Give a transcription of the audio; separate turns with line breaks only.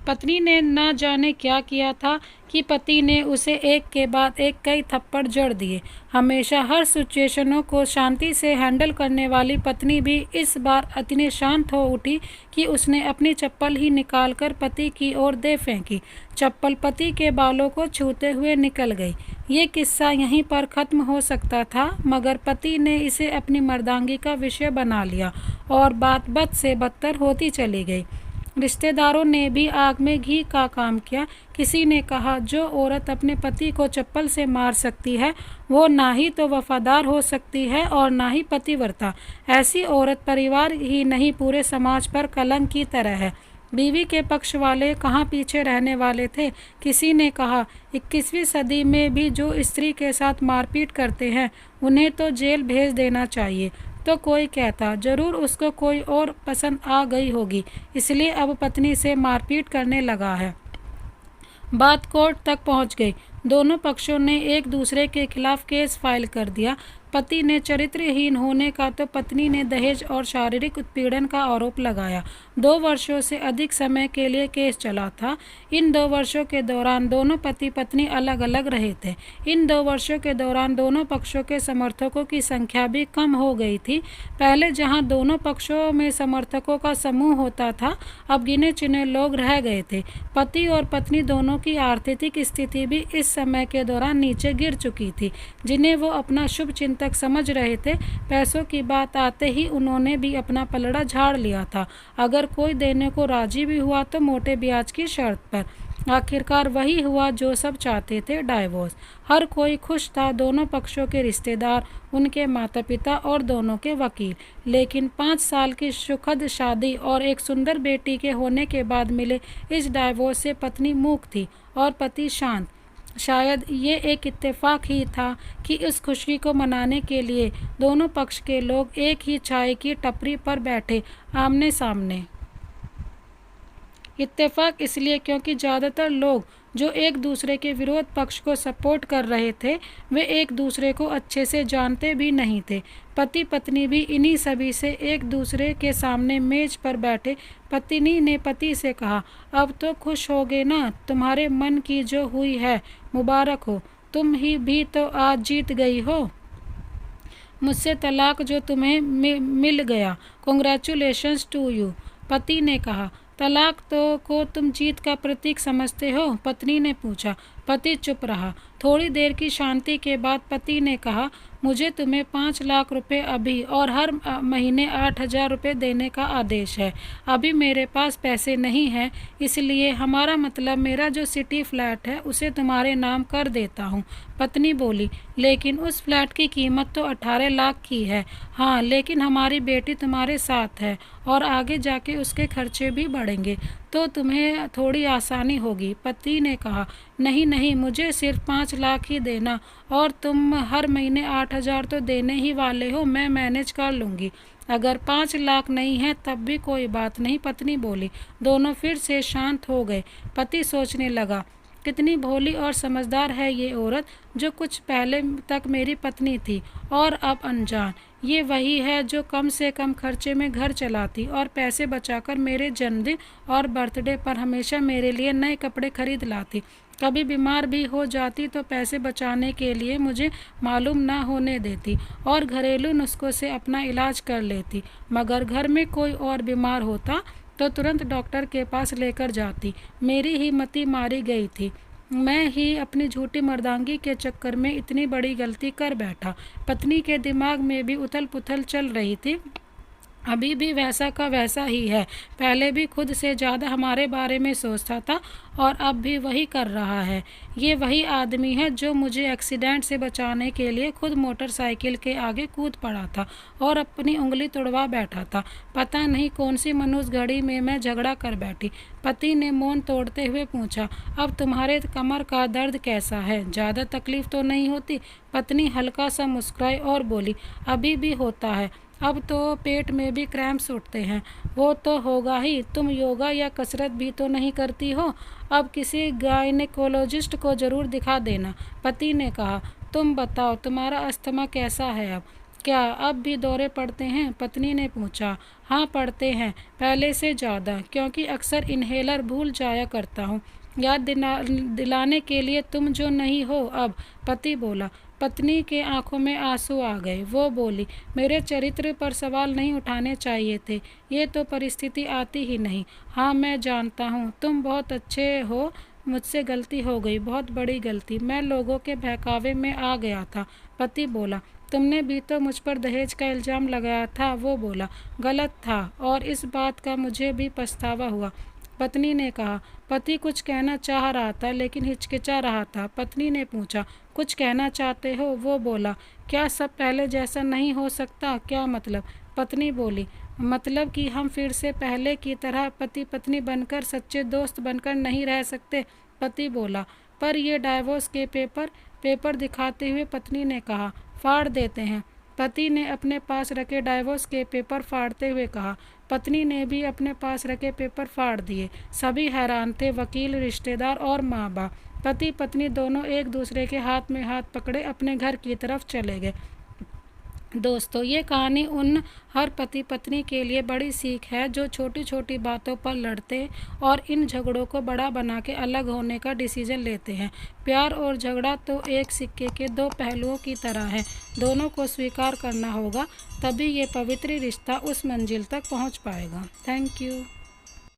पत्नी ने न जाने क्या किया था कि पति ने उसे एक के बाद एक कई थप्पड़ जड़ दिए। हमेशा हर सिचुएशनों को शांति से हैंडल करने वाली पत्नी भी इस बार इतनी शांत हो उठी कि उसने अपनी चप्पल ही निकालकर पति की ओर दे फेंकी। चप्पल पति के बालों को छूते हुए निकल गई। ये किस्सा यहीं पर ख़त्म हो सकता था, मगर पति ने इसे अपनी मर्दांगी का विषय बना लिया और बात बद से बदतर होती चली गई। रिश्तेदारों ने भी आग में घी का काम किया। किसी ने कहा, जो औरत अपने पति को चप्पल से मार सकती है वो ना ही तो वफादार हो सकती है और ना ही पतिव्रता। ऐसी औरत परिवार ही नहीं पूरे समाज पर कलंक की तरह है। बीवी के पक्ष वाले कहाँ पीछे रहने वाले थे। किसी ने कहा, 21वीं सदी में भी जो स्त्री के साथ मारपीट करते हैं उन्हें तो जेल भेज देना चाहिए। तो कोई कहता, जरूर उसको कोई और पसंद आ गई होगी, इसलिए अब पत्नी से मारपीट करने लगा है। बात कोर्ट तक पहुंच गई। दोनों पक्षों ने एक दूसरे के खिलाफ केस फाइल कर दिया। पति ने चरित्रहीन होने का तो पत्नी ने दहेज और शारीरिक उत्पीड़न का आरोप लगाया। 2 वर्षों से अधिक समय के लिए केस चला था। इन 2 वर्षों के दौरान दोनों पति पत्नी अलग अलग रहे थे। इन 2 वर्षों के दौरान दोनों पक्षों के समर्थकों की संख्या भी कम हो गई थी। पहले जहां दोनों पक्षों में समर्थकों का समूह होता था, अब गिने चुने लोग रह गए थे। पति और पत्नी दोनों की आर्थिक स्थिति भी इस समय के दौरान नीचे गिर चुकी थी, जिन्हें वो अपना शुभ चिंतक समझ रहे थे। पैसों की बात आते ही उन्होंने भी अपना पलड़ा झाड़ लिया था। अगर कोई देने को राजी भी हुआ तो मोटे ब्याज की शर्त पर। आखिरकार वही हुआ जो सब चाहते थे, डाइवोर्स। हर कोई खुश था, दोनों पक्षों के रिश्तेदार, उनके माता पिता और दोनों के वकील। लेकिन 5 साल की सुखद शादी और एक सुंदर बेटी के होने के बाद मिले इस डाइवोर्स से पत्नी मूक थी और पति शांत। शायद ये एक इत्तेफाक ही था कि इस खुशी को मनाने के लिए दोनों पक्ष के लोग एक ही चाय की टपरी पर बैठे आमने सामने। इत्तेफाक इसलिए क्योंकि ज़्यादातर लोग जो एक दूसरे के विरोध पक्ष को सपोर्ट कर रहे थे वे एक दूसरे को अच्छे से जानते भी नहीं थे। पति पत्नी भी इन्हीं सभी से एक दूसरे के सामने मेज पर बैठे। पत्नी ने पति से कहा, अब तो खुश होगे ना, तुम्हारे मन की जो हुई है मुबारक हो, तुम ही भी तो आज जीत गई हो। मुझसे तलाक जो तुम्हें मिल गया, कॉन्ग्रेचुलेशंस टू यू। पति ने कहा, तलाक तो को तुम जीत का प्रतीक समझते हो? पत्नी ने पूछा। पति चुप रहा। थोड़ी देर की शांति के बाद पति ने कहा, मुझे तुम्हें 5 लाख रुपए अभी और हर महीने 8,000 रुपये देने का आदेश है। अभी मेरे पास पैसे नहीं हैं, इसलिए हमारा मतलब मेरा जो सिटी फ्लैट है उसे तुम्हारे नाम कर देता हूँ। पत्नी बोली, लेकिन उस फ्लैट की कीमत तो 18 लाख की है। हाँ, लेकिन हमारी बेटी तुम्हारे साथ है और आगे जाके उसके खर्चे भी बढ़ेंगे, तो तुम्हें थोड़ी आसानी होगी। पति ने कहा, नहीं नहीं, मुझे सिर्फ 5 लाख ही देना और तुम हर महीने 8,000 तो देने ही वाले हो, मैं मैनेज कर लूँगी। अगर 5 लाख नहीं है तब भी कोई बात नहीं, पत्नी बोली। दोनों फिर से शांत हो गए। पति सोचने लगा, कितनी भोली और समझदार है ये औरत, जो कुछ पहले तक मेरी पत्नी थी और अब अनजान। ये वही है जो कम से कम खर्चे में घर चलाती और पैसे बचाकर मेरे जन्मदिन और बर्थडे पर हमेशा मेरे लिए नए कपड़े खरीद लाती। कभी बीमार भी हो जाती तो पैसे बचाने के लिए मुझे मालूम ना होने देती और घरेलू नुस्खों से अपना इलाज कर लेती। मगर घर में कोई और बीमार होता तो तुरंत डॉक्टर के पास लेकर जाती। मेरी ही मति मारी गई थी। मैं ही अपनी झूठी मर्दांगी के चक्कर में इतनी बड़ी गलती कर बैठा। पत्नी के दिमाग में भी उथल पुथल चल रही थी। अभी भी वैसा का वैसा ही है। पहले भी खुद से ज़्यादा हमारे बारे में सोचता था और अब भी वही कर रहा है। ये वही आदमी है जो मुझे एक्सीडेंट से बचाने के लिए खुद मोटरसाइकिल के आगे कूद पड़ा था और अपनी उंगली तोड़वा बैठा था। पता नहीं कौन सी मनुष्य घड़ी में मैं झगड़ा कर बैठी। पति ने मौन तोड़ते हुए पूछा, अब तुम्हारे कमर का दर्द कैसा है? ज़्यादा तकलीफ तो नहीं होती? पत्नी हल्का सा मुस्कुराई और बोली, अभी भी होता है, अब तो पेट में भी क्रैम्प्स उठते हैं। वो तो होगा ही, तुम योगा या कसरत भी तो नहीं करती हो। अब किसी गायनेकोलॉजिस्ट को ज़रूर दिखा देना। पति ने कहा, तुम बताओ तुम्हारा अस्थमा कैसा है अब? क्या अब भी दौरे पड़ते हैं? पत्नी ने पूछा। हाँ पड़ते हैं, पहले से ज़्यादा, क्योंकि अक्सर इन्हेलर भूल जाया करता हूँ। याद दिलाने के लिए तुम जो नहीं हो अब, पति बोला। पत्नी के आंखों में आंसू आ गए। वो बोली, मेरे चरित्र पर सवाल नहीं उठाने चाहिए थे, ये तो परिस्थिति आती ही नहीं। हाँ मैं जानता हूँ, तुम बहुत अच्छे हो, मुझसे गलती हो गई, बहुत बड़ी गलती, मैं लोगों के बहकावे में आ गया था। पति बोला, तुमने भी तो मुझ पर दहेज का इल्ज़ाम लगाया था। वो बोला, गलत था और इस बात का मुझे भी पछतावा हुआ। पत्नी ने कहा। पति कुछ कहना चाह रहा था लेकिन हिचकिचा रहा था। पत्नी ने पूछा, कुछ कहना चाहते हो? वो बोला, क्या सब पहले जैसा नहीं हो सकता? क्या मतलब? पत्नी बोली, मतलब कि हम फिर से पहले की तरह पति पत्नी बनकर, सच्चे दोस्त बनकर नहीं रह सकते? पति बोला, पर ये डाइवोर्स के पेपर दिखाते हुए पत्नी ने कहा, फाड़ देते हैं। पति ने अपने पास रखे डाइवोर्स के पेपर फाड़ते हुए कहा। पत्नी ने भी अपने पास रखे पेपर फाड़ दिए। सभी हैरान थे, वकील, रिश्तेदार और माँ बाप। पति पत्नी दोनों एक दूसरे के हाथ में हाथ पकड़े अपने घर की तरफ चले गए। दोस्तों, ये कहानी उन हर पति पत्नी के लिए बड़ी सीख है जो छोटी छोटी बातों पर लड़ते और इन झगड़ों को बड़ा बना के अलग होने का डिसीजन लेते हैं। प्यार और झगड़ा तो एक सिक्के के दो पहलुओं की तरह है, दोनों को स्वीकार करना होगा, तभी ये पवित्र रिश्ता उस मंजिल तक पहुंच पाएगा। Thank you.